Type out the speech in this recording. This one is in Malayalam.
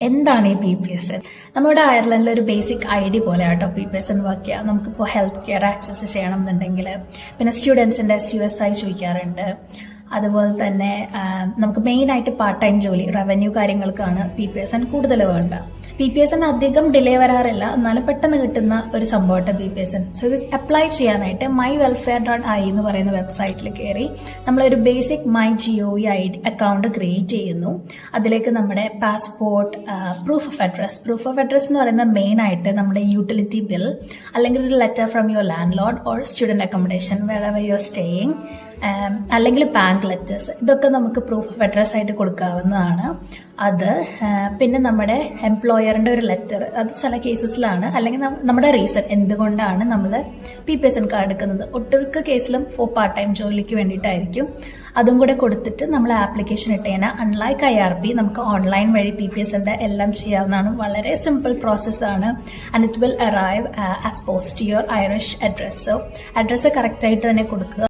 എന്താണ് ഈ PPS? നമ്മുടെ അയർലൻഡിൽ ഒരു ബേസിക് ID പോലെ ആട്ടോ PPS എന്ന് വർക്ക് ചെയ്യുക. നമുക്കിപ്പോൾ ഹെൽത്ത് കെയർ ആക്സസ് ചെയ്യണം എന്നുണ്ടെങ്കിൽ, പിന്നെ സ്റ്റുഡൻസിന്റെ SUSI ചോദിക്കാറുണ്ട്. അതുപോലെ തന്നെ നമുക്ക് മെയിൻ ആയിട്ട് പാർട്ട് ടൈം ജോലി, റവന്യൂ കാര്യങ്ങൾക്കാണ് PPS കൂടുതൽ വേണ്ട. PPS അധികം ഡിലേ വരാറില്ല, എന്നാലും പെട്ടെന്ന് കിട്ടുന്ന ഒരു സംഭവമായിട്ട് PPS. സോ ഇത് അപ്ലൈ ചെയ്യാനായിട്ട് mywelfare.i എന്ന് പറയുന്ന വെബ്സൈറ്റിൽ കയറി നമ്മളൊരു ബേസിക് MyGOV അക്കൗണ്ട് ക്രിയേറ്റ് ചെയ്യുന്നു. അതിലേക്ക് നമ്മുടെ പാസ്പോർട്ട്, പ്രൂഫ് ഓഫ് അഡ്രസ് എന്ന് പറയുന്ന മെയിൻ ആയിട്ട് നമ്മുടെ യൂട്ടിലിറ്റി ബിൽ, അല്ലെങ്കിൽ ഒരു letter from your landlord or student accommodation wherever you are staying, അല്ലെങ്കിൽ ബാങ്ക് ലെറ്റേഴ്സ്, ഇതൊക്കെ നമുക്ക് പ്രൂഫ് ഓഫ് അഡ്രസ് ആയിട്ട് കൊടുക്കാവുന്നതാണ്. അത് പിന്നെ നമ്മുടെ എംപ്ലോയറിൻ്റെ ഒരു ലെറ്റർ, അത് ചില കേസസിലാണ്, അല്ലെങ്കിൽ നമ്മുടെ റീസൺ എന്തുകൊണ്ടാണ് നമ്മൾ PPS കാർഡ് എടുക്കുന്നത്. ഒട്ടുമിക്ക കേസിലും ഫോർ പാർട്ട് ടൈം ജോലിക്ക് വേണ്ടിയിട്ടായിരിക്കും. അതും കൂടെ കൊടുത്തിട്ട് നമ്മൾ ആപ്ലിക്കേഷൻ ഇട്ട് കഴിഞ്ഞാൽ അൺലൈക്ക് IRP നമുക്ക് ഓൺലൈൻ വഴി PPS എല്ലാം ചെയ്യാവുന്നതാണ്. വളരെ സിമ്പിൾ പ്രോസസ്സാണ്. And it will arrive as post to your Irish address. So address കറക്റ്റായിട്ട് തന്നെ കൊടുക്കുക.